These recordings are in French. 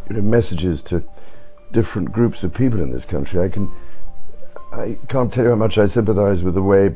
messages to different groups of people in this country. I can't tell you how much I sympathize with the way.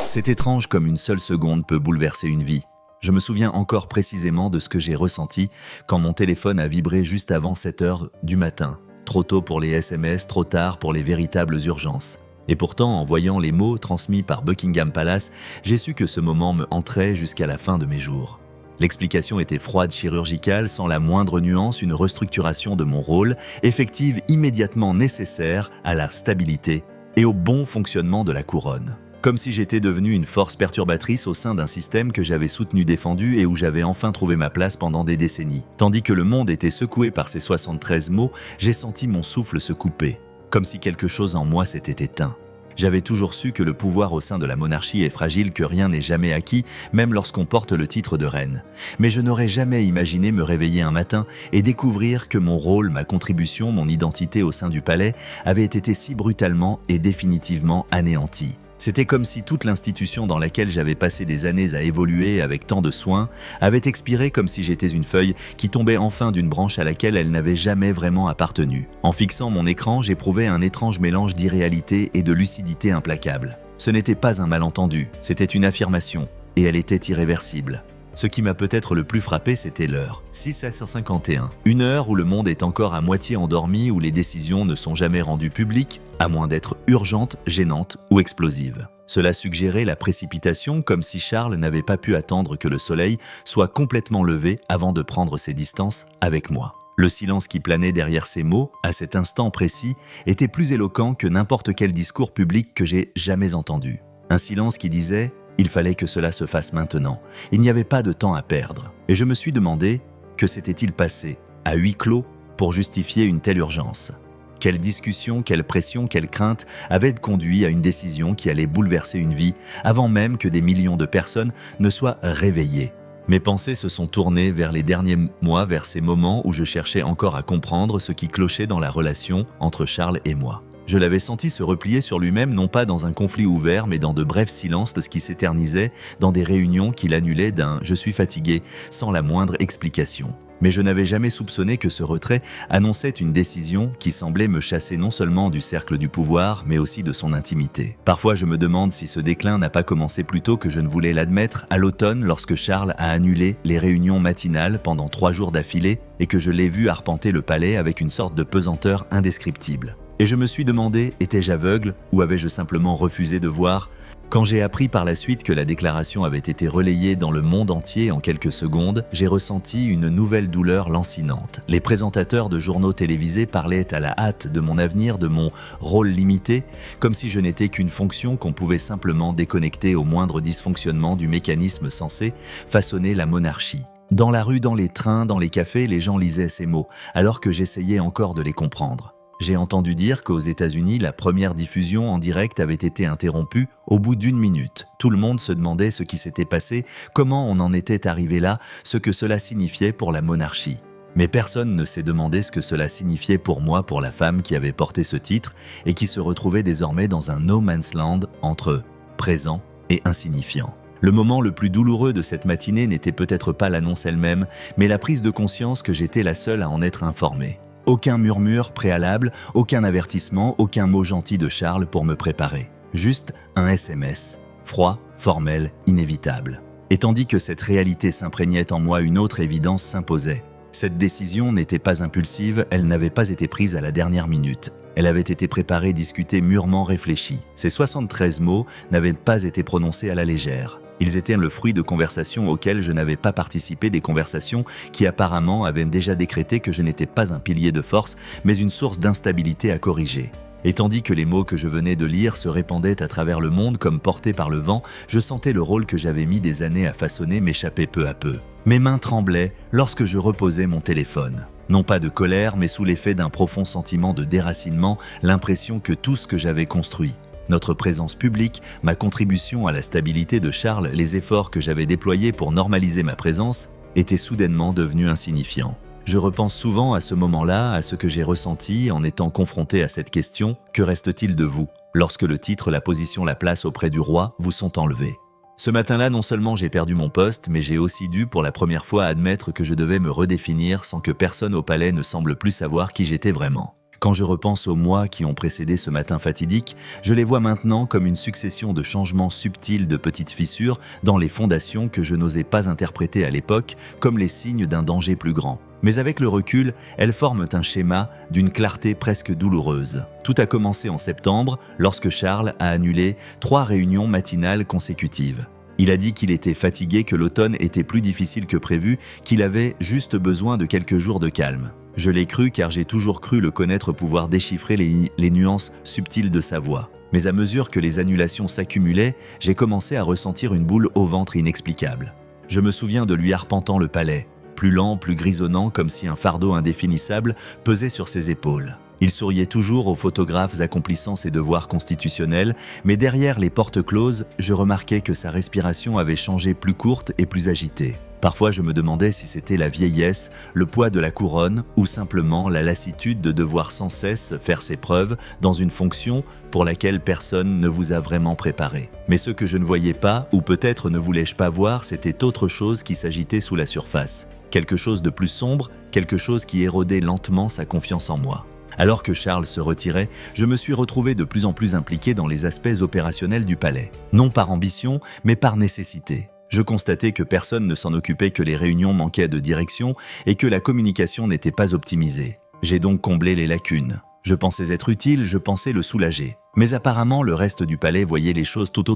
C'est étrange comme une seule seconde peut bouleverser une vie. Je me souviens encore précisément de ce que j'ai ressenti quand mon téléphone a vibré juste avant 7 heures du matin. Trop tôt pour les SMS, trop tard pour les véritables urgences. Et pourtant, en voyant les mots transmis par Buckingham Palace, j'ai su que ce moment me hanterait jusqu'à la fin de mes jours. L'explication était froide, chirurgicale, sans la moindre nuance, une restructuration de mon rôle, effective immédiatement nécessaire à la stabilité et au bon fonctionnement de la couronne. Comme si j'étais devenu une force perturbatrice au sein d'un système que j'avais soutenu, défendu et où j'avais enfin trouvé ma place pendant des décennies. Tandis que le monde était secoué par ces 73 mots, j'ai senti mon souffle se couper, comme si quelque chose en moi s'était éteint. J'avais toujours su que le pouvoir au sein de la monarchie est fragile, que rien n'est jamais acquis, même lorsqu'on porte le titre de reine. Mais je n'aurais jamais imaginé me réveiller un matin et découvrir que mon rôle, ma contribution, mon identité au sein du palais avait été si brutalement et définitivement anéantie. C'était comme si toute l'institution dans laquelle j'avais passé des années à évoluer avec tant de soin avait expiré, comme si j'étais une feuille qui tombait enfin d'une branche à laquelle elle n'avait jamais vraiment appartenu. En fixant mon écran, j'éprouvais un étrange mélange d'irréalité et de lucidité implacable. Ce n'était pas un malentendu, c'était une affirmation, et elle était irréversible. Ce qui m'a peut-être le plus frappé, c'était l'heure. 6h51. Une heure où le monde est encore à moitié endormi, où les décisions ne sont jamais rendues publiques, à moins d'être urgentes, gênantes ou explosives. Cela suggérait la précipitation, comme si Charles n'avait pas pu attendre que le soleil soit complètement levé avant de prendre ses distances avec moi. Le silence qui planait derrière ces mots, à cet instant précis, était plus éloquent que n'importe quel discours public que j'ai jamais entendu. Un silence qui disait « Il fallait que cela se fasse maintenant. Il n'y avait pas de temps à perdre. » Et je me suis demandé que s'était-il passé, à huis clos, pour justifier une telle urgence. Quelle discussion, quelle pression, quelle crainte avaient conduit à une décision qui allait bouleverser une vie avant même que des millions de personnes ne soient réveillées. Mes pensées se sont tournées vers les derniers mois, vers ces moments où je cherchais encore à comprendre ce qui clochait dans la relation entre Charles et moi. Je l'avais senti se replier sur lui-même, non pas dans un conflit ouvert, mais dans de brefs silences de ce qui s'éternisait, dans des réunions qu'il annulait d'un « je suis fatigué » sans la moindre explication. Mais je n'avais jamais soupçonné que ce retrait annonçait une décision qui semblait me chasser non seulement du cercle du pouvoir, mais aussi de son intimité. Parfois, je me demande si ce déclin n'a pas commencé plus tôt que je ne voulais l'admettre, à l'automne, lorsque Charles a annulé les réunions matinales pendant 3 jours d'affilée et que je l'ai vu arpenter le palais avec une sorte de pesanteur indescriptible. Et je me suis demandé, étais-je aveugle ou avais-je simplement refusé de voir ? Quand j'ai appris par la suite que la déclaration avait été relayée dans le monde entier en quelques secondes, j'ai ressenti une nouvelle douleur lancinante. Les présentateurs de journaux télévisés parlaient à la hâte de mon avenir, de mon rôle limité, comme si je n'étais qu'une fonction qu'on pouvait simplement déconnecter au moindre dysfonctionnement du mécanisme censé façonner la monarchie. Dans la rue, dans les trains, dans les cafés, les gens lisaient ces mots, alors que j'essayais encore de les comprendre. J'ai entendu dire qu'aux États-Unis, la première diffusion en direct avait été interrompue au bout d'1 minute. Tout le monde se demandait ce qui s'était passé, comment on en était arrivé là, ce que cela signifiait pour la monarchie. Mais personne ne s'est demandé ce que cela signifiait pour moi, pour la femme qui avait porté ce titre et qui se retrouvait désormais dans un no man's land entre présent et insignifiant. Le moment le plus douloureux de cette matinée n'était peut-être pas l'annonce elle-même, mais la prise de conscience que j'étais la seule à en être informée. Aucun murmure préalable, aucun avertissement, aucun mot gentil de Charles pour me préparer. Juste un SMS, froid, formel, inévitable. Et tandis que cette réalité s'imprégnait en moi, une autre évidence s'imposait. Cette décision n'était pas impulsive, elle n'avait pas été prise à la dernière minute. Elle avait été préparée, discutée, mûrement réfléchie. Ces 73 mots n'avaient pas été prononcés à la légère. Ils étaient le fruit de conversations auxquelles je n'avais pas participé, des conversations qui apparemment avaient déjà décrété que je n'étais pas un pilier de force, mais une source d'instabilité à corriger. Et tandis que les mots que je venais de lire se répandaient à travers le monde comme portés par le vent, je sentais le rôle que j'avais mis des années à façonner m'échapper peu à peu. Mes mains tremblaient lorsque je reposais mon téléphone. Non pas de colère, mais sous l'effet d'un profond sentiment de déracinement, l'impression que tout ce que j'avais construit, notre présence publique, ma contribution à la stabilité de Charles, les efforts que j'avais déployés pour normaliser ma présence, étaient soudainement devenus insignifiants. Je repense souvent à ce moment-là, à ce que j'ai ressenti en étant confronté à cette question « Que reste-t-il de vous ?» lorsque le titre, la position, la place auprès du roi vous sont enlevés. Ce matin-là, non seulement j'ai perdu mon poste, mais j'ai aussi dû pour la première fois admettre que je devais me redéfinir sans que personne au palais ne semble plus savoir qui j'étais vraiment. Quand je repense aux mois qui ont précédé ce matin fatidique, je les vois maintenant comme une succession de changements subtils de petites fissures dans les fondations que je n'osais pas interpréter à l'époque comme les signes d'un danger plus grand. Mais avec le recul, elles forment un schéma d'une clarté presque douloureuse. Tout a commencé en septembre, lorsque Charles a annulé 3 réunions matinales consécutives. Il a dit qu'il était fatigué, que l'automne était plus difficile que prévu, qu'il avait juste besoin de quelques jours de calme. Je l'ai cru car j'ai toujours cru le connaître pouvoir déchiffrer les nuances subtiles de sa voix. Mais à mesure que les annulations s'accumulaient, j'ai commencé à ressentir une boule au ventre inexplicable. Je me souviens de lui arpentant le palais, plus lent, plus grisonnant, comme si un fardeau indéfinissable pesait sur ses épaules. Il souriait toujours aux photographes accomplissant ses devoirs constitutionnels, mais derrière les portes closes, je remarquais que sa respiration avait changé, plus courte et plus agitée. Parfois, je me demandais si c'était la vieillesse, le poids de la couronne ou simplement la lassitude de devoir sans cesse faire ses preuves dans une fonction pour laquelle personne ne vous a vraiment préparé. Mais ce que je ne voyais pas, ou peut-être ne voulais-je pas voir, c'était autre chose qui s'agitait sous la surface. Quelque chose de plus sombre, quelque chose qui érodait lentement sa confiance en moi. Alors que Charles se retirait, je me suis retrouvé de plus en plus impliqué dans les aspects opérationnels du palais. Non par ambition, mais par nécessité. Je constatais que personne ne s'en occupait, que les réunions manquaient de direction et que la communication n'était pas optimisée. J'ai donc comblé les lacunes. Je pensais être utile, je pensais le soulager. Mais apparemment, le reste du palais voyait les choses tout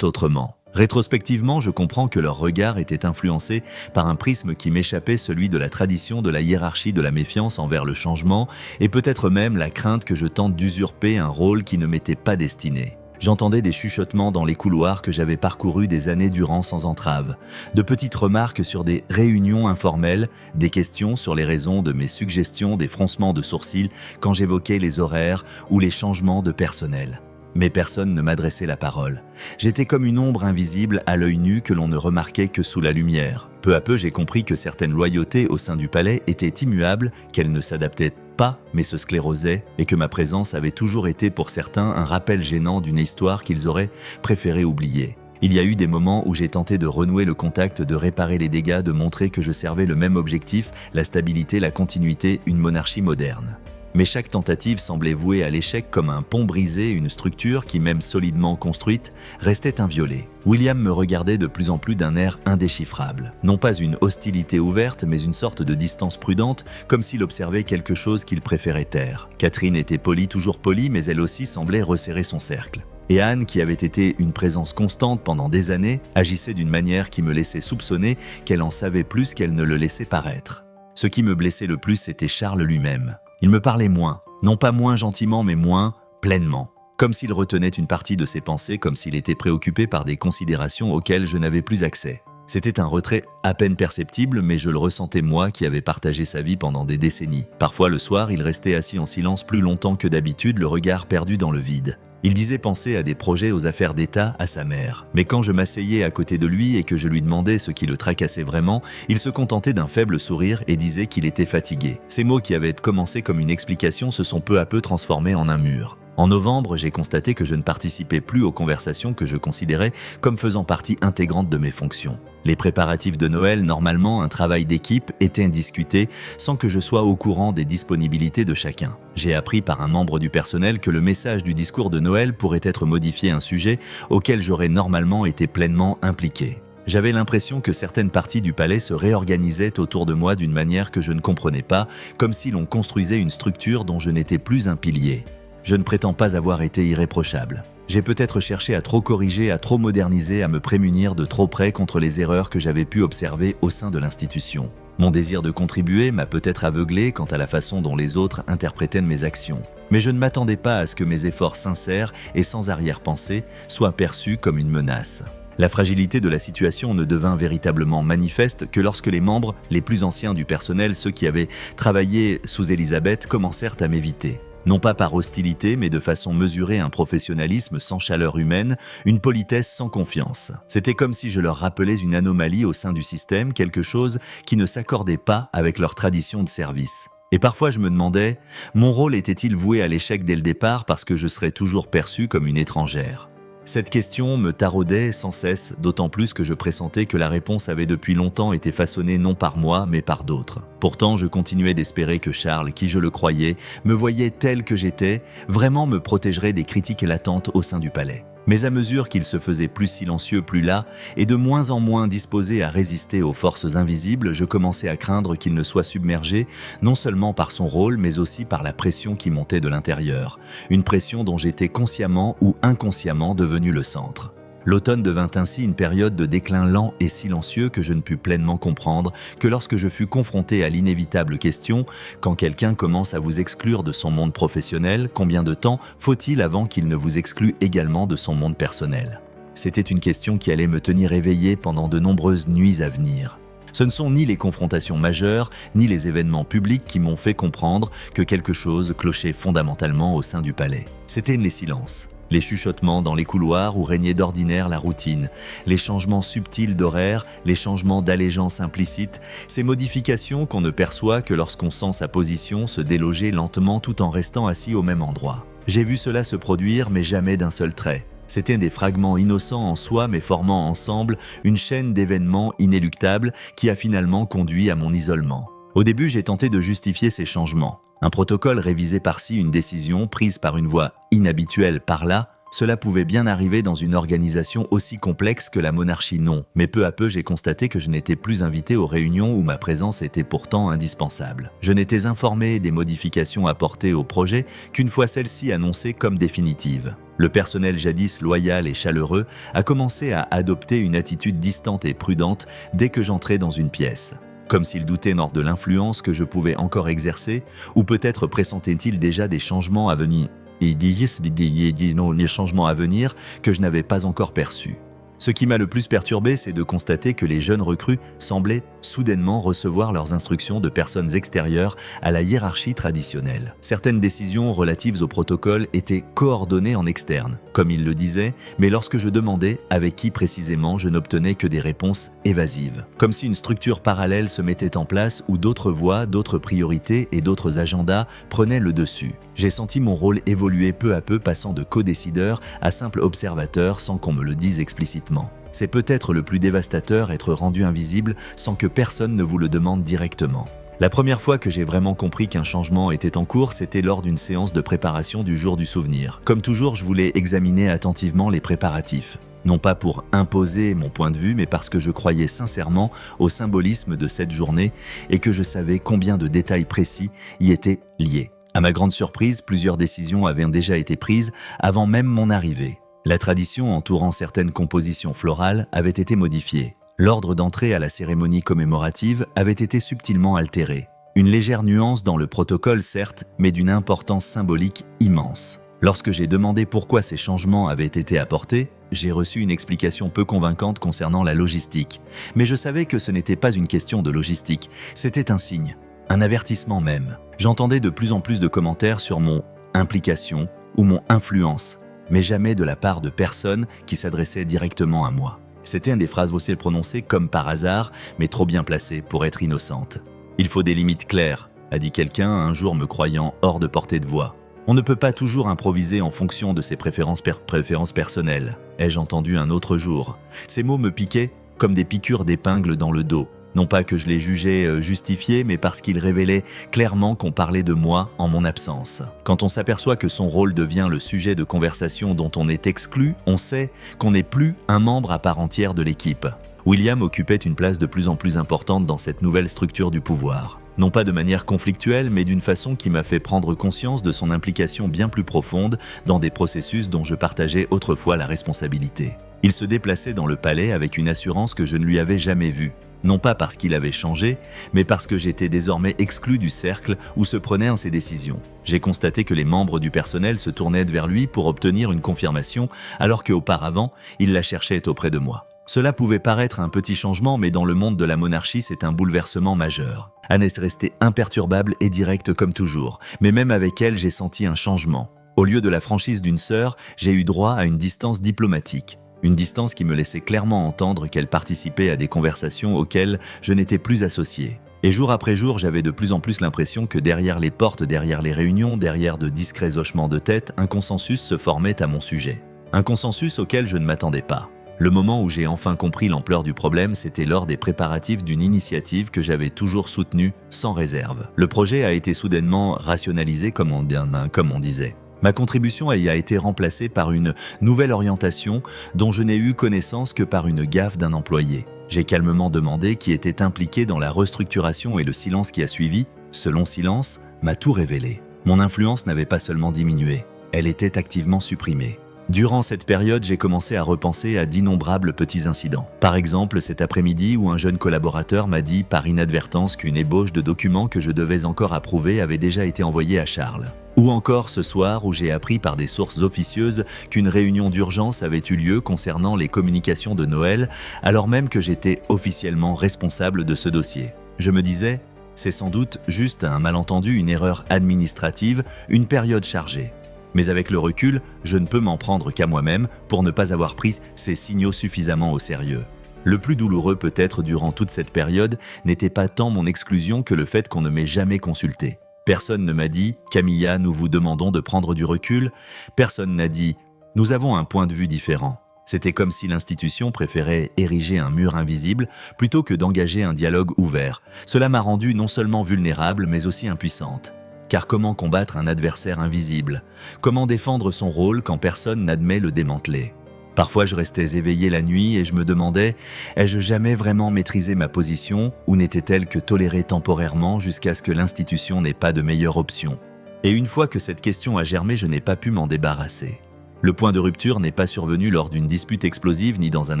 autrement. Rétrospectivement, je comprends que leur regard était influencé par un prisme qui m'échappait, celui de la tradition, de la hiérarchie, de la méfiance envers le changement et peut-être même la crainte que je tente d'usurper un rôle qui ne m'était pas destiné. J'entendais des chuchotements dans les couloirs que j'avais parcourus des années durant sans entrave, de petites remarques sur des réunions informelles, des questions sur les raisons de mes suggestions, des froncements de sourcils quand j'évoquais les horaires ou les changements de personnel. Mais personne ne m'adressait la parole. J'étais comme une ombre invisible à l'œil nu que l'on ne remarquait que sous la lumière. Peu à peu, j'ai compris que certaines loyautés au sein du palais étaient immuables, qu'elles ne s'adaptaient pas, mais se sclérosaient, et que ma présence avait toujours été pour certains un rappel gênant d'une histoire qu'ils auraient préféré oublier. Il y a eu des moments où j'ai tenté de renouer le contact, de réparer les dégâts, de montrer que je servais le même objectif, la stabilité, la continuité, une monarchie moderne. Mais chaque tentative semblait vouée à l'échec, comme un pont brisé, une structure qui, même solidement construite, restait inviolée. William me regardait de plus en plus d'un air indéchiffrable. Non pas une hostilité ouverte, mais une sorte de distance prudente, comme s'il observait quelque chose qu'il préférait taire. Catherine était polie, toujours polie, mais elle aussi semblait resserrer son cercle. Et Anne, qui avait été une présence constante pendant des années, agissait d'une manière qui me laissait soupçonner qu'elle en savait plus qu'elle ne le laissait paraître. Ce qui me blessait le plus, c'était Charles lui-même. Il me parlait moins, non pas moins gentiment, mais moins pleinement. Comme s'il retenait une partie de ses pensées, comme s'il était préoccupé par des considérations auxquelles je n'avais plus accès. C'était un retrait à peine perceptible, mais je le ressentais moi qui avais partagé sa vie pendant des décennies. Parfois le soir, il restait assis en silence plus longtemps que d'habitude, le regard perdu dans le vide. Il disait penser à des projets aux affaires d'État à sa mère. Mais quand je m'asseyais à côté de lui et que je lui demandais ce qui le tracassait vraiment, il se contentait d'un faible sourire et disait qu'il était fatigué. Ces mots qui avaient commencé comme une explication se sont peu à peu transformés en un mur. En novembre, j'ai constaté que je ne participais plus aux conversations que je considérais comme faisant partie intégrante de mes fonctions. Les préparatifs de Noël, normalement un travail d'équipe, étaient discutés sans que je sois au courant des disponibilités de chacun. J'ai appris par un membre du personnel que le message du discours de Noël pourrait être modifié à un sujet auquel j'aurais normalement été pleinement impliqué. J'avais l'impression que certaines parties du palais se réorganisaient autour de moi d'une manière que je ne comprenais pas, comme si l'on construisait une structure dont je n'étais plus un pilier. Je ne prétends pas avoir été irréprochable. J'ai peut-être cherché à trop corriger, à trop moderniser, à me prémunir de trop près contre les erreurs que j'avais pu observer au sein de l'institution. Mon désir de contribuer m'a peut-être aveuglé quant à la façon dont les autres interprétaient mes actions. Mais je ne m'attendais pas à ce que mes efforts sincères et sans arrière-pensée soient perçus comme une menace. La fragilité de la situation ne devint véritablement manifeste que lorsque les membres les plus anciens du personnel, ceux qui avaient travaillé sous Élisabeth, commencèrent à m'éviter. Non pas par hostilité, mais de façon mesurée, un professionnalisme sans chaleur humaine, une politesse sans confiance. C'était comme si je leur rappelais une anomalie au sein du système, quelque chose qui ne s'accordait pas avec leur tradition de service. Et parfois je me demandais, mon rôle était-il voué à l'échec dès le départ parce que je serais toujours perçue comme une étrangère ? Cette question me taraudait sans cesse, d'autant plus que je pressentais que la réponse avait depuis longtemps été façonnée non par moi, mais par d'autres. Pourtant, je continuais d'espérer que Charles, qui je le croyais, me voyait tel que j'étais, vraiment me protégerait des critiques latentes au sein du palais. Mais à mesure qu'il se faisait plus silencieux, plus las, et de moins en moins disposé à résister aux forces invisibles, je commençais à craindre qu'il ne soit submergé, non seulement par son rôle, mais aussi par la pression qui montait de l'intérieur. Une pression dont j'étais consciemment ou inconsciemment devenu le centre. L'automne devint ainsi une période de déclin lent et silencieux que je ne pus pleinement comprendre que lorsque je fus confronté à l'inévitable question « Quand quelqu'un commence à vous exclure de son monde professionnel, combien de temps faut-il avant qu'il ne vous exclue également de son monde personnel ?» C'était une question qui allait me tenir éveillé pendant de nombreuses nuits à venir. Ce ne sont ni les confrontations majeures, ni les événements publics qui m'ont fait comprendre que quelque chose clochait fondamentalement au sein du palais. C'étaient les silences. Les chuchotements dans les couloirs où régnait d'ordinaire la routine, les changements subtils d'horaire, les changements d'allégeance implicite, ces modifications qu'on ne perçoit que lorsqu'on sent sa position se déloger lentement tout en restant assis au même endroit. J'ai vu cela se produire, mais jamais d'un seul trait. C'étaient des fragments innocents en soi, mais formant ensemble une chaîne d'événements inéluctables qui a finalement conduit à mon isolement. Au début, j'ai tenté de justifier ces changements. Un protocole révisé par-ci, une décision prise par une voie inhabituelle par-là, cela pouvait bien arriver dans une organisation aussi complexe que la monarchie, non. Mais peu à peu, j'ai constaté que je n'étais plus invité aux réunions où ma présence était pourtant indispensable. Je n'étais informé des modifications apportées au projet qu'une fois celles-ci annoncées comme définitives. Le personnel jadis loyal et chaleureux a commencé à adopter une attitude distante et prudente dès que j'entrais dans une pièce. Comme s'il doutait de l'influence que je pouvais encore exercer, ou peut-être pressentait-il déjà des changements à venir. Les changements à venir que je n'avais pas encore perçus. Ce qui m'a le plus perturbé, c'est de constater que les jeunes recrues semblaient soudainement recevoir leurs instructions de personnes extérieures à la hiérarchie traditionnelle. Certaines décisions relatives au protocole étaient coordonnées en externe, comme ils le disaient, mais lorsque je demandais avec qui précisément, je n'obtenais que des réponses évasives. Comme si une structure parallèle se mettait en place où d'autres voix, d'autres priorités et d'autres agendas prenaient le dessus. J'ai senti mon rôle évoluer peu à peu, passant de co-décideur à simple observateur sans qu'on me le dise explicitement. C'est peut-être le plus dévastateur, être rendu invisible sans que personne ne vous le demande directement. La première fois que j'ai vraiment compris qu'un changement était en cours, c'était lors d'une séance de préparation du jour du souvenir. Comme toujours, je voulais examiner attentivement les préparatifs. Non pas pour imposer mon point de vue, mais parce que je croyais sincèrement au symbolisme de cette journée et que je savais combien de détails précis y étaient liés. À ma grande surprise, plusieurs décisions avaient déjà été prises avant même mon arrivée. La tradition entourant certaines compositions florales avait été modifiée. L'ordre d'entrée à la cérémonie commémorative avait été subtilement altéré. Une légère nuance dans le protocole, certes, mais d'une importance symbolique immense. Lorsque j'ai demandé pourquoi ces changements avaient été apportés, j'ai reçu une explication peu convaincante concernant la logistique. Mais je savais que ce n'était pas une question de logistique, c'était un signe. Un avertissement même. J'entendais de plus en plus de commentaires sur mon implication ou mon influence, mais jamais de la part de personnes qui s'adressaient directement à moi. C'était des phrases aussi prononcées comme par hasard, mais trop bien placées pour être innocentes. « Il faut des limites claires », a dit quelqu'un un jour me croyant hors de portée de voix. On ne peut pas toujours improviser en fonction de ses préférences personnelles, ai-je entendu un autre jour. Ces mots me piquaient comme des piqûres d'épingle dans le dos. Non pas que je les jugeais justifiés, mais parce qu'ils révélaient clairement qu'on parlait de moi en mon absence. Quand on s'aperçoit que son rôle devient le sujet de conversation dont on est exclu, on sait qu'on n'est plus un membre à part entière de l'équipe. William occupait une place de plus en plus importante dans cette nouvelle structure du pouvoir. Non pas de manière conflictuelle, mais d'une façon qui m'a fait prendre conscience de son implication bien plus profonde dans des processus dont je partageais autrefois la responsabilité. Il se déplaçait dans le palais avec une assurance que je ne lui avais jamais vue. Non pas parce qu'il avait changé, mais parce que j'étais désormais exclu du cercle où se prenaient ses décisions. J'ai constaté que les membres du personnel se tournaient vers lui pour obtenir une confirmation, alors qu'auparavant, ils la cherchaient auprès de moi. Cela pouvait paraître un petit changement, mais dans le monde de la monarchie, c'est un bouleversement majeur. Anne est restée imperturbable et directe comme toujours, mais même avec elle, j'ai senti un changement. Au lieu de la franchise d'une sœur, j'ai eu droit à une distance diplomatique. Une distance qui me laissait clairement entendre qu'elle participait à des conversations auxquelles je n'étais plus associé. Et jour après jour, j'avais de plus en plus l'impression que derrière les portes, derrière les réunions, derrière de discrets hochements de tête, un consensus se formait à mon sujet. Un consensus auquel je ne m'attendais pas. Le moment où j'ai enfin compris l'ampleur du problème, c'était lors des préparatifs d'une initiative que j'avais toujours soutenue sans réserve. Le projet a été soudainement rationalisé, comme on disait. Ma contribution y a été remplacée par une nouvelle orientation dont je n'ai eu connaissance que par une gaffe d'un employé. J'ai calmement demandé qui était impliqué dans la restructuration et le silence qui a suivi, ce long silence, m'a tout révélé. Mon influence n'avait pas seulement diminué, elle était activement supprimée. Durant cette période, j'ai commencé à repenser à d'innombrables petits incidents. Par exemple, cet après-midi où un jeune collaborateur m'a dit par inadvertance qu'une ébauche de documents que je devais encore approuver avait déjà été envoyée à Charles. Ou encore ce soir où j'ai appris par des sources officieuses qu'une réunion d'urgence avait eu lieu concernant les communications de Noël, alors même que j'étais officiellement responsable de ce dossier. Je me disais, c'est sans doute juste un malentendu, une erreur administrative, une période chargée. Mais avec le recul, je ne peux m'en prendre qu'à moi-même pour ne pas avoir pris ces signaux suffisamment au sérieux. Le plus douloureux peut-être durant toute cette période n'était pas tant mon exclusion que le fait qu'on ne m'ait jamais consulté. Personne ne m'a dit « Camilla, nous vous demandons de prendre du recul ». Personne n'a dit « Nous avons un point de vue différent ». C'était comme si l'institution préférait ériger un mur invisible plutôt que d'engager un dialogue ouvert. Cela m'a rendue non seulement vulnérable mais aussi impuissante. Car comment combattre un adversaire invisible? Comment défendre son rôle quand personne n'admet le démanteler? Parfois je restais éveillé la nuit et je me demandais, ai-je jamais vraiment maîtrisé ma position ou n'était-elle que tolérée temporairement jusqu'à ce que l'institution n'ait pas de meilleure option? Et une fois que cette question a germé, je n'ai pas pu m'en débarrasser. Le point de rupture n'est pas survenu lors d'une dispute explosive ni dans un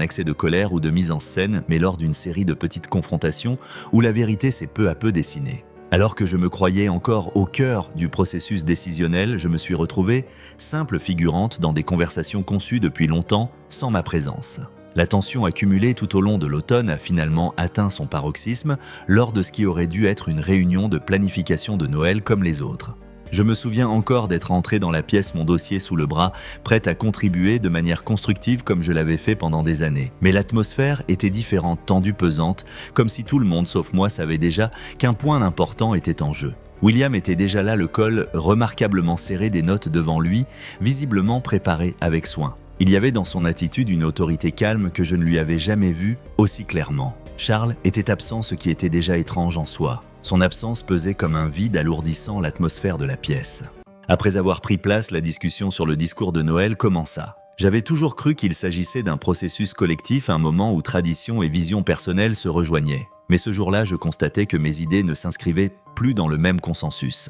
accès de colère ou de mise en scène, mais lors d'une série de petites confrontations où la vérité s'est peu à peu dessinée. Alors que je me croyais encore au cœur du processus décisionnel, je me suis retrouvé simple figurante dans des conversations conçues depuis longtemps sans ma présence. La tension accumulée tout au long de l'automne a finalement atteint son paroxysme lors de ce qui aurait dû être une réunion de planification de Noël comme les autres. Je me souviens encore d'être entré dans la pièce, mon dossier sous le bras, prêt à contribuer de manière constructive comme je l'avais fait pendant des années. Mais l'atmosphère était différente, tendue, pesante, comme si tout le monde sauf moi savait déjà qu'un point important était en jeu. William était déjà là, le col remarquablement serré, des notes devant lui, visiblement préparées avec soin. Il y avait dans son attitude une autorité calme que je ne lui avais jamais vue aussi clairement. Charles était absent, ce qui était déjà étrange en soi. Son absence pesait comme un vide alourdissant l'atmosphère de la pièce. Après avoir pris place, la discussion sur le discours de Noël commença. J'avais toujours cru qu'il s'agissait d'un processus collectif, un moment où tradition et vision personnelle se rejoignaient. Mais ce jour-là, je constatais que mes idées ne s'inscrivaient plus dans le même consensus.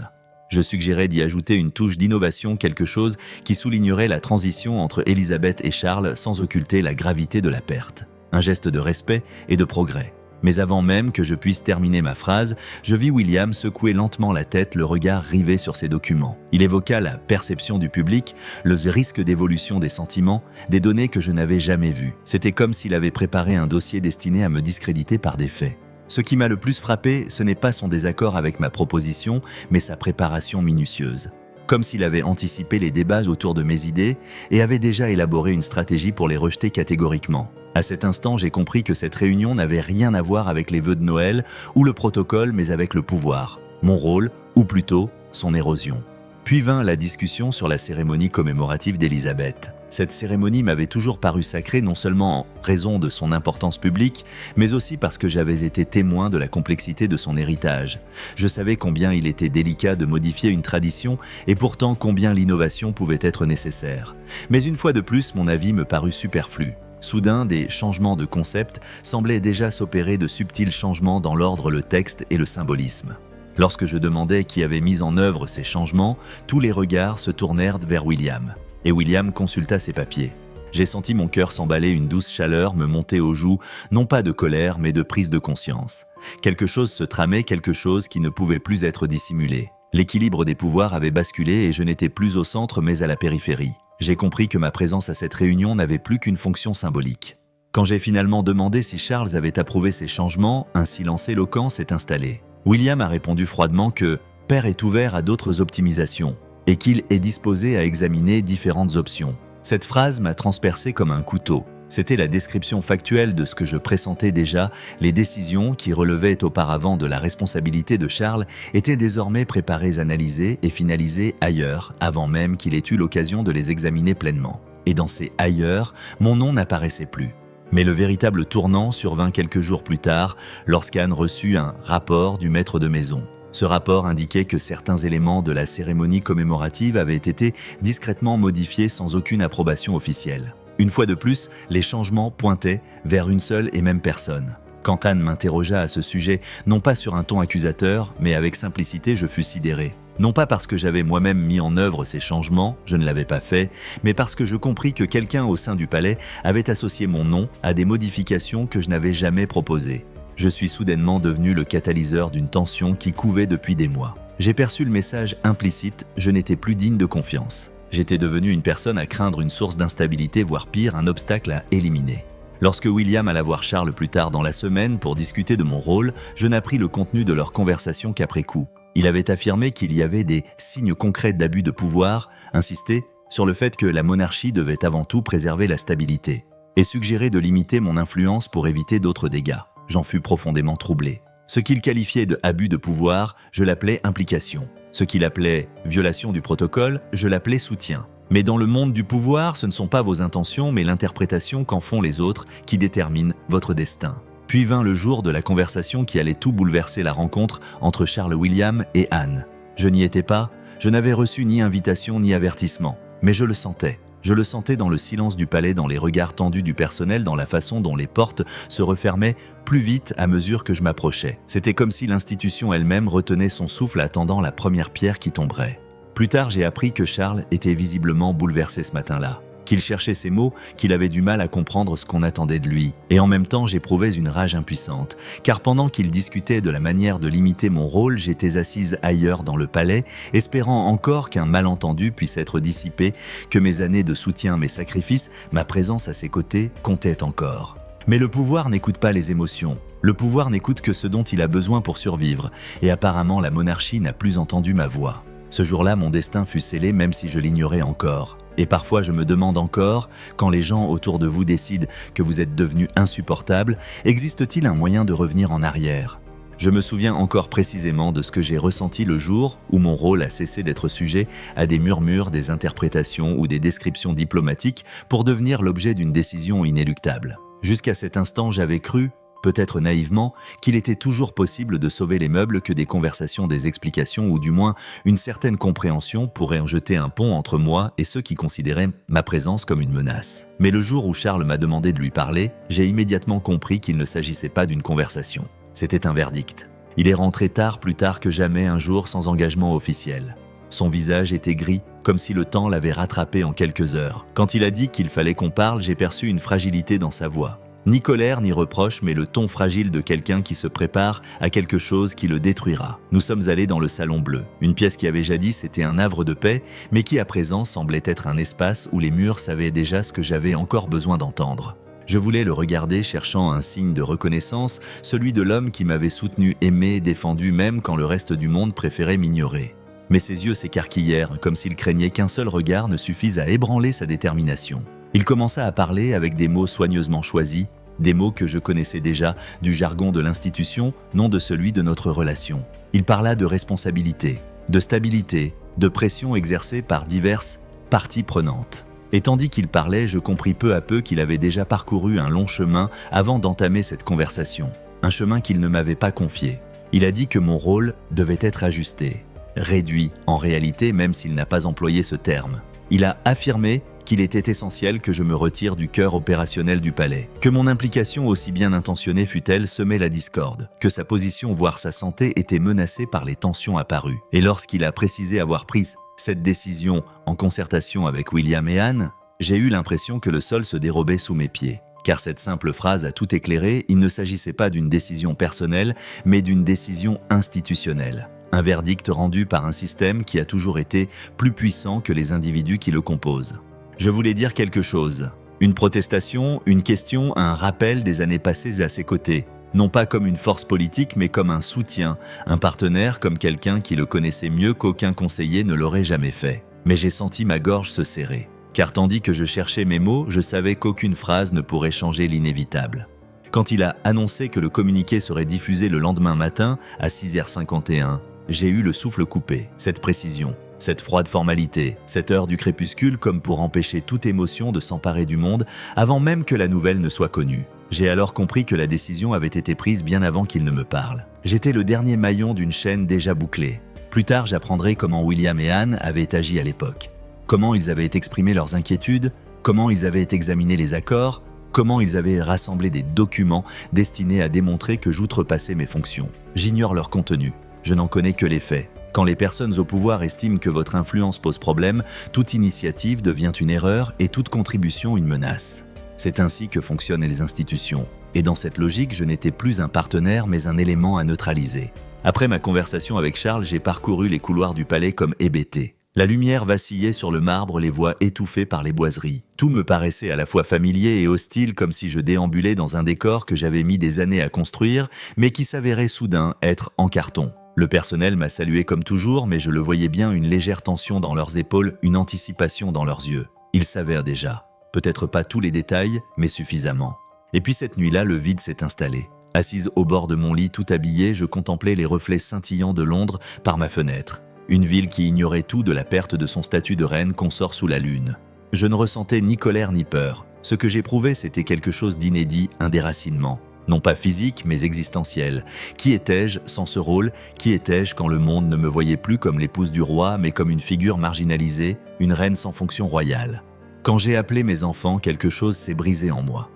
Je suggérais d'y ajouter une touche d'innovation, quelque chose qui soulignerait la transition entre Elisabeth et Charles sans occulter la gravité de la perte. Un geste de respect et de progrès. Mais avant même que je puisse terminer ma phrase, je vis William secouer lentement la tête, le regard rivé sur ses documents. Il évoqua la perception du public, le risque d'évolution des sentiments, des données que je n'avais jamais vues. C'était comme s'il avait préparé un dossier destiné à me discréditer par des faits. Ce qui m'a le plus frappé, ce n'est pas son désaccord avec ma proposition, mais sa préparation minutieuse. Comme s'il avait anticipé les débats autour de mes idées et avait déjà élaboré une stratégie pour les rejeter catégoriquement. À cet instant, j'ai compris que cette réunion n'avait rien à voir avec les vœux de Noël ou le protocole, mais avec le pouvoir, mon rôle, ou plutôt son érosion. Puis vint la discussion sur la cérémonie commémorative d'Elisabeth. Cette cérémonie m'avait toujours paru sacrée, non seulement en raison de son importance publique, mais aussi parce que j'avais été témoin de la complexité de son héritage. Je savais combien il était délicat de modifier une tradition et pourtant combien l'innovation pouvait être nécessaire. Mais une fois de plus, mon avis me parut superflu. Soudain, des changements de concept semblaient déjà s'opérer, de subtils changements dans l'ordre, le texte et le symbolisme. Lorsque je demandais qui avait mis en œuvre ces changements, tous les regards se tournèrent vers William. Et William consulta ses papiers. J'ai senti mon cœur s'emballer, une douce chaleur me monter aux joues, non pas de colère, mais de prise de conscience. Quelque chose se tramait, quelque chose qui ne pouvait plus être dissimulé. L'équilibre des pouvoirs avait basculé et je n'étais plus au centre mais à la périphérie. J'ai compris que ma présence à cette réunion n'avait plus qu'une fonction symbolique. Quand j'ai finalement demandé si Charles avait approuvé ces changements, un silence éloquent s'est installé. William a répondu froidement que « Père est ouvert à d'autres optimisations » et qu'il est disposé à examiner différentes options. Cette phrase m'a transpercé comme un couteau. C'était la description factuelle de ce que je pressentais déjà. Les décisions qui relevaient auparavant de la responsabilité de Charles étaient désormais préparées, analysées et finalisées ailleurs, avant même qu'il ait eu l'occasion de les examiner pleinement. et dans ces ailleurs, mon nom n'apparaissait plus. Mais le véritable tournant survint quelques jours plus tard, lorsqu'Anne reçut un rapport du maître de maison. Ce rapport indiquait que certains éléments de la cérémonie commémorative avaient été discrètement modifiés sans aucune approbation officielle. Une fois de plus, les changements pointaient vers une seule et même personne. Quand Anne m'interrogea à ce sujet, non pas sur un ton accusateur, mais avec simplicité, je fus sidéré. Non pas parce que j'avais moi-même mis en œuvre ces changements, je ne l'avais pas fait, mais parce que je compris que quelqu'un au sein du palais avait associé mon nom à des modifications que je n'avais jamais proposées. Je suis soudainement devenu le catalyseur d'une tension qui couvait depuis des mois. J'ai perçu le message implicite, je n'étais plus digne de confiance. J'étais devenu une personne à craindre, une source d'instabilité, voire pire, un obstacle à éliminer. Lorsque William alla voir Charles plus tard dans la semaine pour discuter de mon rôle, je n'appris le contenu de leur conversation qu'après coup. Il avait affirmé qu'il y avait des signes concrets d'abus de pouvoir, insisté sur le fait que la monarchie devait avant tout préserver la stabilité, et suggéré de limiter mon influence pour éviter d'autres dégâts. J'en fus profondément troublé. Ce qu'il qualifiait de abus de pouvoir, je l'appelais implication. Ce qu'il appelait violation du protocole, je l'appelais soutien. Mais dans le monde du pouvoir, ce ne sont pas vos intentions, mais l'interprétation qu'en font les autres qui détermine votre destin. Puis vint le jour de la conversation qui allait tout bouleverser la rencontre entre Charles William et Anne. Je n'y étais pas, je n'avais reçu ni invitation ni avertissement, mais je le sentais. Je le sentais dans le silence du palais, dans les regards tendus du personnel, dans la façon dont les portes se refermaient plus vite à mesure que je m'approchais. C'était comme si l'institution elle-même retenait son souffle attendant la première pierre qui tomberait. Plus tard, j'ai appris que Charles était visiblement bouleversé ce matin-là, qu'il cherchait ses mots, qu'il avait du mal à comprendre ce qu'on attendait de lui. Et en même temps, j'éprouvais une rage impuissante, car pendant qu'il discutait de la manière de limiter mon rôle, j'étais assise ailleurs dans le palais, espérant encore qu'un malentendu puisse être dissipé, que mes années de soutien, mes sacrifices, ma présence à ses côtés comptaient encore. Mais le pouvoir n'écoute pas les émotions. Le pouvoir n'écoute que ce dont il a besoin pour survivre, et apparemment la monarchie n'a plus entendu ma voix. Ce jour-là, mon destin fut scellé même si je l'ignorais encore. Et parfois, je me demande encore, quand les gens autour de vous décident que vous êtes devenu insupportable, existe-t-il un moyen de revenir en arrière ? Je me souviens encore précisément de ce que j'ai ressenti le jour où mon rôle a cessé d'être sujet à des murmures, des interprétations ou des descriptions diplomatiques pour devenir l'objet d'une décision inéluctable. Jusqu'à cet instant, j'avais cru, peut-être naïvement, qu'il était toujours possible de sauver les meubles, que des conversations, des explications ou du moins une certaine compréhension pourraient en jeter un pont entre moi et ceux qui considéraient ma présence comme une menace. Mais le jour où Charles m'a demandé de lui parler, j'ai immédiatement compris qu'il ne s'agissait pas d'une conversation. C'était un verdict. Il est rentré plus tard que jamais un jour sans engagement officiel. Son visage était gris, comme si le temps l'avait rattrapé en quelques heures. Quand il a dit qu'il fallait qu'on parle, j'ai perçu une fragilité dans sa voix. Ni colère ni reproche, mais le ton fragile de quelqu'un qui se prépare à quelque chose qui le détruira. Nous sommes allés dans le salon bleu, une pièce qui avait jadis été un havre de paix, mais qui à présent semblait être un espace où les murs savaient déjà ce que j'avais encore besoin d'entendre. Je voulais le regarder, cherchant un signe de reconnaissance, celui de l'homme qui m'avait soutenu, aimé, défendu, même quand le reste du monde préférait m'ignorer. Mais ses yeux s'écarquillèrent, comme s'il craignait qu'un seul regard ne suffise à ébranler sa détermination. Il commença à parler avec des mots soigneusement choisis, des mots que je connaissais déjà, du jargon de l'institution, non de celui de notre relation. Il parla de responsabilité, de stabilité, de pression exercée par diverses parties prenantes. Et tandis qu'il parlait, je compris peu à peu qu'il avait déjà parcouru un long chemin avant d'entamer cette conversation. Un chemin qu'il ne m'avait pas confié. Il a dit que mon rôle devait être ajusté, réduit en réalité, même s'il n'a pas employé ce terme. Il a affirmé qu'il était essentiel que je me retire du cœur opérationnel du palais, que mon implication aussi bien intentionnée fût-elle semait la discorde, que sa position voire sa santé était menacée par les tensions apparues. Et lorsqu'il a précisé avoir pris cette décision en concertation avec William et Anne, j'ai eu l'impression que le sol se dérobait sous mes pieds. Car cette simple phrase a tout éclairé, il ne s'agissait pas d'une décision personnelle, mais d'une décision institutionnelle. Un verdict rendu par un système qui a toujours été plus puissant que les individus qui le composent. Je voulais dire quelque chose. Une protestation, une question, un rappel des années passées à ses côtés. Non pas comme une force politique, mais comme un soutien, un partenaire, comme quelqu'un qui le connaissait mieux qu'aucun conseiller ne l'aurait jamais fait. Mais j'ai senti ma gorge se serrer. Car tandis que je cherchais mes mots, je savais qu'aucune phrase ne pourrait changer l'inévitable. Quand il a annoncé que le communiqué serait diffusé le lendemain matin à 6h51, j'ai eu le souffle coupé. Cette précision, Cette froide formalité, cette heure du crépuscule comme pour empêcher toute émotion de s'emparer du monde avant même que la nouvelle ne soit connue. J'ai alors compris que la décision avait été prise bien avant qu'il ne me parle. J'étais le dernier maillon d'une chaîne déjà bouclée. Plus tard, j'apprendrai comment William et Anne avaient agi à l'époque. Comment ils avaient exprimé leurs inquiétudes, comment ils avaient examiné les accords, comment ils avaient rassemblé des documents destinés à démontrer que j'outrepassais mes fonctions. J'ignore leur contenu, je n'en connais que les faits. Quand les personnes au pouvoir estiment que votre influence pose problème, toute initiative devient une erreur et toute contribution une menace. C'est ainsi que fonctionnent les institutions. Et dans cette logique, je n'étais plus un partenaire mais un élément à neutraliser. Après ma conversation avec Charles, j'ai parcouru les couloirs du palais comme hébété. La lumière vacillait sur le marbre, les voix étouffées par les boiseries. Tout me paraissait à la fois familier et hostile, comme si je déambulais dans un décor que j'avais mis des années à construire, mais qui s'avérait soudain être en carton. Le personnel m'a salué comme toujours, mais je le voyais bien, une légère tension dans leurs épaules, une anticipation dans leurs yeux. Ils savaient déjà. Peut-être pas tous les détails, mais suffisamment. Et puis cette nuit-là, le vide s'est installé. Assise au bord de mon lit, tout habillé, je contemplais les reflets scintillants de Londres par ma fenêtre. Une ville qui ignorait tout de la perte de son statut de reine consort sous la lune. Je ne ressentais ni colère ni peur. Ce que j'éprouvais, c'était quelque chose d'inédit, un déracinement. Non pas physique, mais existentiel. Qui étais-je sans ce rôle? Qui étais-je quand le monde ne me voyait plus comme l'épouse du roi, mais comme une figure marginalisée, une reine sans fonction royale? Quand j'ai appelé mes enfants, quelque chose s'est brisé en moi.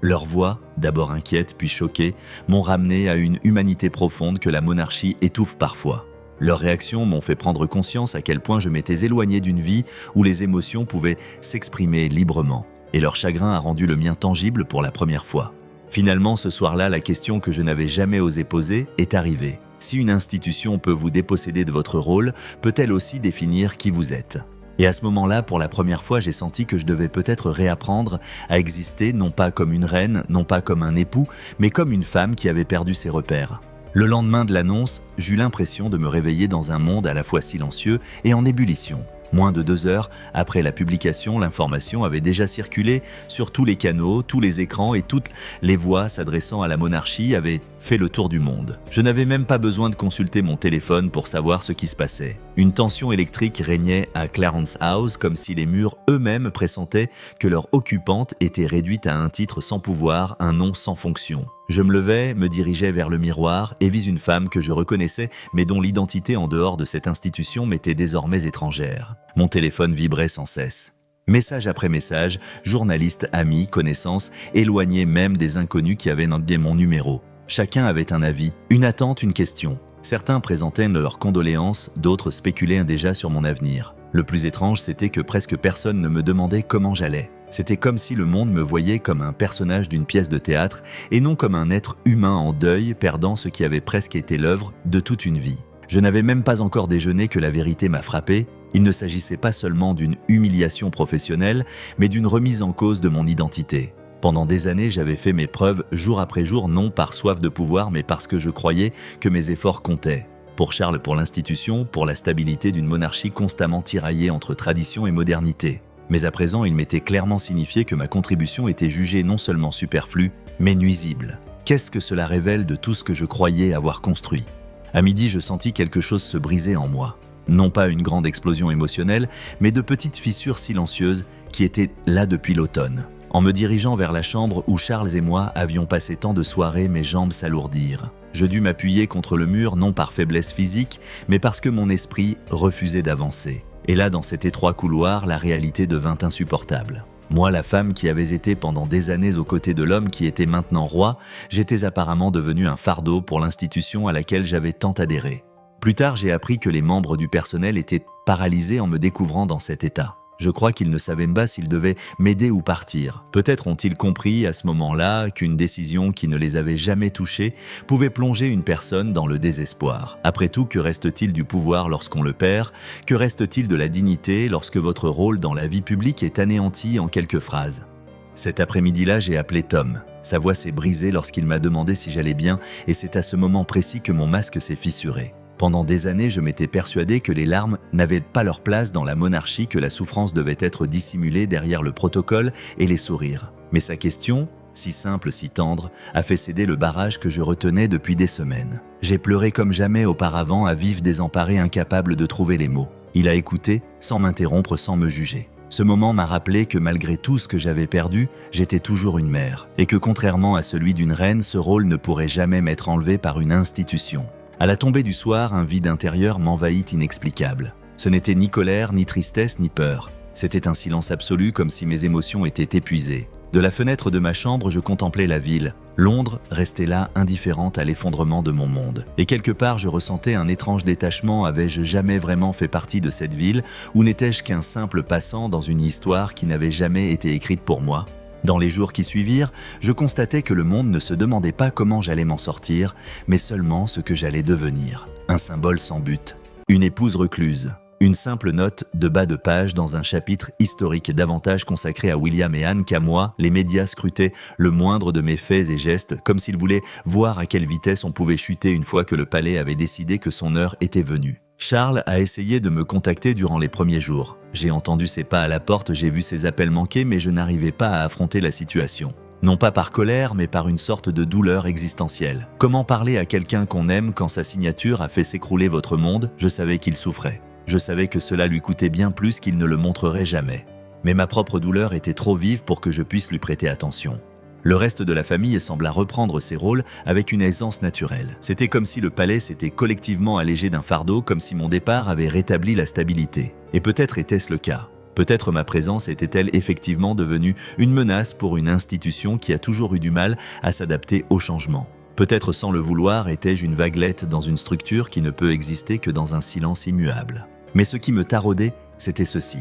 Leurs voix, d'abord inquiètes puis choquées, m'ont ramené à une humanité profonde que la monarchie étouffe parfois. Leurs réactions m'ont fait prendre conscience à quel point je m'étais éloigné d'une vie où les émotions pouvaient s'exprimer librement. Et leur chagrin a rendu le mien tangible pour la première fois. Finalement, ce soir-là, la question que je n'avais jamais osé poser est arrivée. Si une institution peut vous déposséder de votre rôle, peut-elle aussi définir qui vous êtes ? Et à ce moment-là, pour la première fois, j'ai senti que je devais peut-être réapprendre à exister, non pas comme une reine, non pas comme un époux, mais comme une femme qui avait perdu ses repères. Le lendemain de l'annonce, j'eus l'impression de me réveiller dans un monde à la fois silencieux et en ébullition. Moins de 2 heures après la publication, l'information avait déjà circulé sur tous les canaux, tous les écrans, et toutes les voix s'adressant à la monarchie avaient fait le tour du monde. Je n'avais même pas besoin de consulter mon téléphone pour savoir ce qui se passait. Une tension électrique régnait à Clarence House, comme si les murs eux-mêmes pressentaient que leur occupante était réduite à un titre sans pouvoir, un nom sans fonction. Je me levai, me dirigeai vers le miroir et vis une femme que je reconnaissais, mais dont l'identité en dehors de cette institution m'était désormais étrangère. Mon téléphone vibrait sans cesse. Message après message, journalistes, amis, connaissances, éloignés même des inconnus qui avaient noté mon numéro. Chacun avait un avis, une attente, une question. Certains présentaient leurs condoléances, d'autres spéculaient déjà sur mon avenir. Le plus étrange, c'était que presque personne ne me demandait comment j'allais. C'était comme si le monde me voyait comme un personnage d'une pièce de théâtre et non comme un être humain en deuil, perdant ce qui avait presque été l'œuvre de toute une vie. Je n'avais même pas encore déjeuné que la vérité m'a frappé. Il ne s'agissait pas seulement d'une humiliation professionnelle, mais d'une remise en cause de mon identité. Pendant des années, j'avais fait mes preuves jour après jour, non par soif de pouvoir, mais parce que je croyais que mes efforts comptaient. Pour Charles, pour l'institution, pour la stabilité d'une monarchie constamment tiraillée entre tradition et modernité. Mais à présent, il m'était clairement signifié que ma contribution était jugée non seulement superflue, mais nuisible. Qu'est-ce que cela révèle de tout ce que je croyais avoir construit ? À midi, je sentis quelque chose se briser en moi. Non pas une grande explosion émotionnelle, mais de petites fissures silencieuses qui étaient là depuis l'automne. En me dirigeant vers la chambre où Charles et moi avions passé tant de soirées, mes jambes s'alourdirent. Je dus m'appuyer contre le mur, non par faiblesse physique, mais parce que mon esprit refusait d'avancer. Et là, dans cet étroit couloir, la réalité devint insupportable. Moi, la femme qui avait été pendant des années aux côtés de l'homme qui était maintenant roi, j'étais apparemment devenu un fardeau pour l'institution à laquelle j'avais tant adhéré. Plus tard, j'ai appris que les membres du personnel étaient paralysés en me découvrant dans cet état. Je crois qu'ils ne savaient pas s'ils devaient m'aider ou partir. Peut-être ont-ils compris à ce moment-là qu'une décision qui ne les avait jamais touchés pouvait plonger une personne dans le désespoir. Après tout, que reste-t-il du pouvoir lorsqu'on le perd? Que reste-t-il de la dignité lorsque votre rôle dans la vie publique est anéanti en quelques phrases? Cet après-midi-là, j'ai appelé Tom. Sa voix s'est brisée lorsqu'il m'a demandé si j'allais bien, et c'est à ce moment précis que mon masque s'est fissuré. Pendant des années, je m'étais persuadé que les larmes n'avaient pas leur place dans la monarchie, que la souffrance devait être dissimulée derrière le protocole et les sourires. Mais sa question, si simple, si tendre, a fait céder le barrage que je retenais depuis des semaines. J'ai pleuré comme jamais auparavant, à vif désemparé, incapable de trouver les mots. Il a écouté, sans m'interrompre, sans me juger. Ce moment m'a rappelé que malgré tout ce que j'avais perdu, j'étais toujours une mère, et que contrairement à celui d'une reine, ce rôle ne pourrait jamais m'être enlevé par une institution. À la tombée du soir, un vide intérieur m'envahit inexplicable. Ce n'était ni colère, ni tristesse, ni peur. C'était un silence absolu, comme si mes émotions étaient épuisées. De la fenêtre de ma chambre, je contemplais la ville. Londres restait là, indifférente à l'effondrement de mon monde. Et quelque part, je ressentais un étrange détachement. Avais-je jamais vraiment fait partie de cette ville, ou n'étais-je qu'un simple passant dans une histoire qui n'avait jamais été écrite pour moi ? Dans les jours qui suivirent, je constatais que le monde ne se demandait pas comment j'allais m'en sortir, mais seulement ce que j'allais devenir. Un symbole sans but. Une épouse recluse. Une simple note de bas de page dans un chapitre historique davantage consacré à William et Anne qu'à moi. Les médias scrutaient le moindre de mes faits et gestes, comme s'ils voulaient voir à quelle vitesse on pouvait chuter une fois que le palais avait décidé que son heure était venue. Charles a essayé de me contacter durant les premiers jours. J'ai entendu ses pas à la porte, j'ai vu ses appels manquer, mais je n'arrivais pas à affronter la situation. Non pas par colère, mais par une sorte de douleur existentielle. Comment parler à quelqu'un qu'on aime quand sa signature a fait s'écrouler votre monde ? Je savais qu'il souffrait. Je savais que cela lui coûtait bien plus qu'il ne le montrerait jamais. Mais ma propre douleur était trop vive pour que je puisse lui prêter attention. Le reste de la famille sembla reprendre ses rôles avec une aisance naturelle. C'était comme si le palais s'était collectivement allégé d'un fardeau, comme si mon départ avait rétabli la stabilité. Et peut-être était-ce le cas. Peut-être ma présence était-elle effectivement devenue une menace pour une institution qui a toujours eu du mal à s'adapter au changement. Peut-être sans le vouloir étais-je une vaguelette dans une structure qui ne peut exister que dans un silence immuable. Mais ce qui me taraudait, c'était ceci.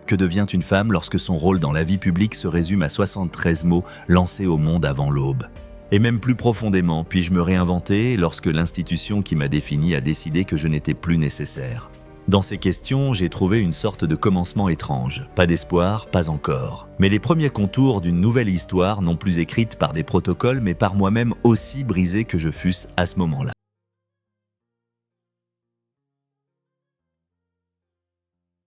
Que devient une femme lorsque son rôle dans la vie publique se résume à 73 mots lancés au monde avant l'aube ? Et même plus profondément, puis-je me réinventer lorsque l'institution qui m'a défini a décidé que je n'étais plus nécessaire ? Dans ces questions, j'ai trouvé une sorte de commencement étrange. Pas d'espoir, pas encore. Mais les premiers contours d'une nouvelle histoire, non plus écrite par des protocoles, mais par moi-même aussi brisée que je fusse à ce moment-là.